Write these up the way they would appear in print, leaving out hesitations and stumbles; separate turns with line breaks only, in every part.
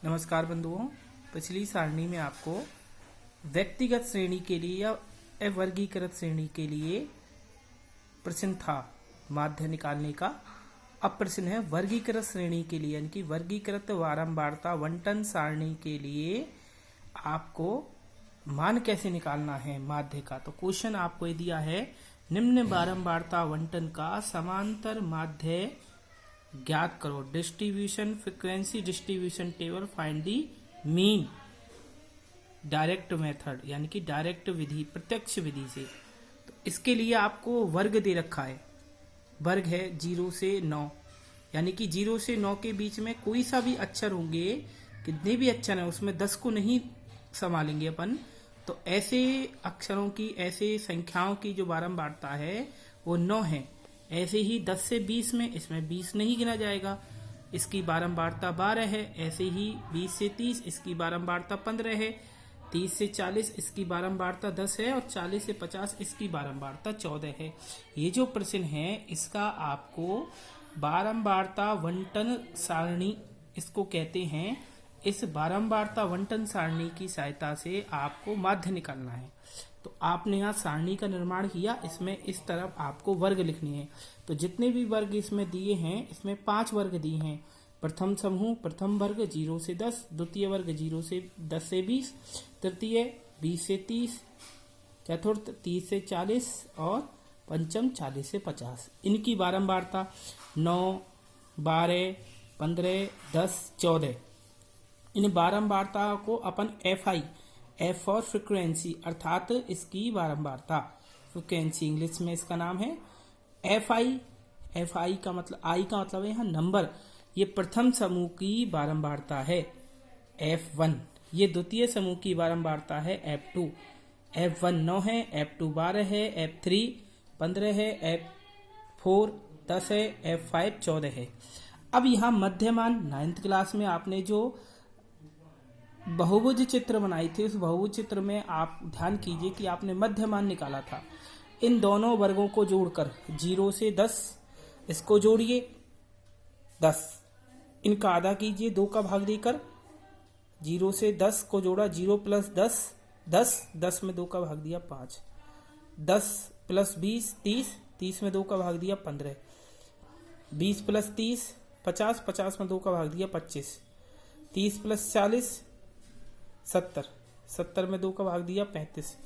नमस्कार बंधुओं। पिछली सारणी में आपको व्यक्तिगत श्रेणी के लिए या अवर्गीकृत श्रेणी के लिए प्रश्न था माध्य निकालने का। अब प्रश्न है वर्गीकृत श्रेणी के लिए, यानी कि वर्गीकृत बारंबारता आवंटन सारणी के लिए आपको मान कैसे निकालना है माध्य का। तो क्वेश्चन आपको ये दिया है, निम्न बारंबारता आवंटन का समांतर माध्य ज्ञात करो। Distribution frequency distribution table, find the mean. Direct method यानी कि डायरेक्ट विधि, प्रत्यक्ष विधि से। तो इसके लिए आपको वर्ग दे रखा है। वर्ग है 0 से 9, यानी कि 0 से 9 के बीच में कोई सा भी अक्षर होंगे, कितने भी अक्षर है उसमें 10 को नहीं संभालेंगे अपन। तो ऐसे अक्षरों की, ऐसे संख्याओं की जो बारंबारता है वो 9 है। ऐसे ही 10 से 20 में इसमें 20 नहीं गिना जाएगा, इसकी बारंबारता 12 है। ऐसे ही 20 से 30 इसकी बारंबारता 15 है। 30 से 40 इसकी बारंबारता 10 है और 40 से 50 इसकी बारंबारता 14 है। ये जो प्रश्न है इसका आपको बारंबारता आवंटन सारणी इसको कहते हैं। इस बारंबारता आवंटन सारणी की सहायता से आपको माध्य निकालना है। तो आपने यहाँ सारणी का निर्माण किया, इसमें इस तरफ आपको वर्ग लिखनी है। तो जितने भी वर्ग इसमें दिए हैं, इसमें 5 वर्ग दिए हैं। प्रथम समूह, प्रथम वर्ग 0 से 10, द्वितीय वर्ग 10 से 20, तृतीय 20 से 30, चतुर्थ 30 से 40 और पंचम 40 से 50। इनकी बारंबारता 9, 12, 15, 10, 14। इन बारंबारता को अपन एफ फॉर फ्रीक्वेंसी अर्थात इसकी बारंबारता, फ्रीक्वेंसी इंग्लिश में इसका नाम है एफ आई का मतलब, आई का मतलब है यहाँ नंबर। ये प्रथम समूह की बारंबारता है F1। ये द्वितीय समूह की बारंबारता है F2। F1 9 है, F2 12 है, F3 15 है, F4 10 है, F5 14 है। अब यहाँ मध्यमान 9th क्लास में आपने जो बहुभुज चित्र बनाई थी, उस बहुभुज चित्र में आप ध्यान कीजिए कि आपने मध्यमान निकाला था। इन दोनों वर्गों को जोड़कर 0 से 10 इसको जोड़िए 10, इनका आधा कीजिए 2 का भाग देकर। 0 से 10 को जोड़ा, 0 प्लस 10 10, 10 में 2 का भाग दिया 5, 10 प्लस 20 30, 30 में 2 का भाग दिया 15, 20 प्लस 30 50, 50 में 2 का भाग दिया 25, 30 प्लस 40 70, 70 में 2 का भाग दिया 35,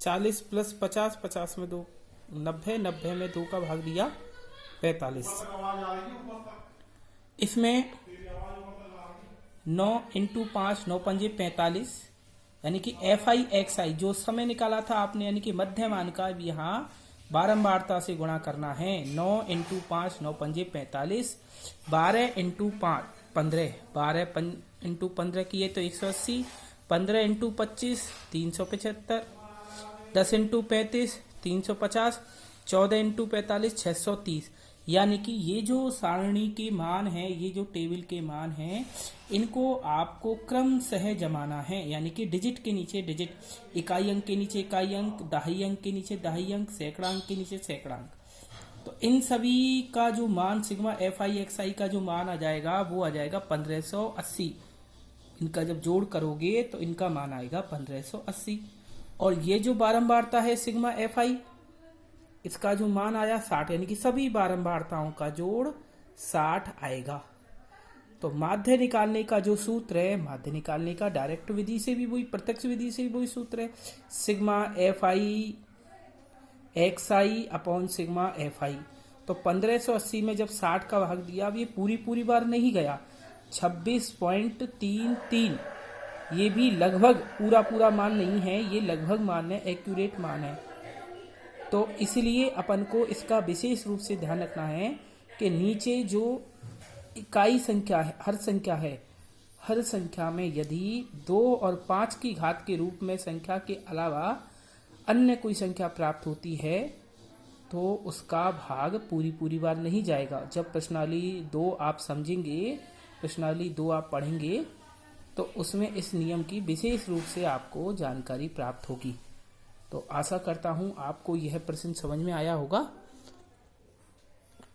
40 प्लस 50, 50 में 2 90, 90 में 2 का भाग दिया 45। इसमें 9 इंटू 5 9 पंजे 45, यानी कि FI XI जो समय निकाला था आपने, यानी कि मध्यमान का भी यहाँ बारंबारता से गुणा करना है। 9 इंटू 5 9 पंजे 45, 12 इंटू 5 15, 12 इंटू 15 किए तो 180, 15 इंटू 25 375, 10 इंटू 35 350, 14 इंटू 45 630। यानी कि ये जो सारणी के मान है, ये जो टेबल के मान हैं, इनको आपको क्रमशः जमाना है। यानी कि डिजिट के नीचे डिजिट, इकाई अंक के नीचे इकाई अंक, दहाई अंक के नीचे दहाई अंक, सैकड़ा अंक के नीचे सैकड़ा अंक। तो इन सभी का जो मान सिग्मा FI XI का जो मान आ जाएगा वो आ जाएगा 1580। इनका जब जोड़ करोगे तो इनका मान आएगा 1580। और ये जो बारंबारता है सिग्मा FI, इसका जो मान आया 60, यानी कि सभी बारंबारताओं का जोड़ 60 आएगा। तो माध्य निकालने का जो सूत्र है, माध्य निकालने का डायरेक्ट विधि से भी वही, प्रत्यक्ष विधि से भी वही सूत्र है, sigma FI XI upon sigma FI। तो 1580 में जब 60 का भाग दिया, अब ये पूरी बार नहीं गया, 26.33। ये भी लगभग पूरा मान नहीं है, ये लगभग मान है, एक्यूरेट मान है। तो इसलिए अपन को इसका विशेष रूप से ध्यान रखना है कि नीचे जो इकाई संख्या है, हर संख्या में यदि 2 और 5 की घात के रूप में संख्या के अलावा अन्य कोई संख्या प्राप्त होती है तो उसका भाग पूरी बार नहीं जाएगा। जब प्रश्नावली 2 आप समझेंगे, प्रश्नावली 2 आप पढ़ेंगे, तो उसमें इस नियम की विशेष रूप से आपको जानकारी प्राप्त होगी। तो आशा करता हूं आपको यह प्रश्न समझ में आया होगा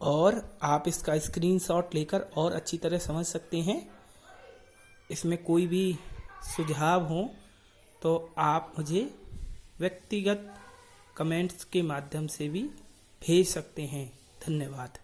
और आप इसका स्क्रीनशॉट लेकर और अच्छी तरह समझ सकते हैं। इसमें कोई भी सुझाव हो तो आप मुझे व्यक्तिगत कमेंट्स के माध्यम से भी भेज सकते हैं। धन्यवाद।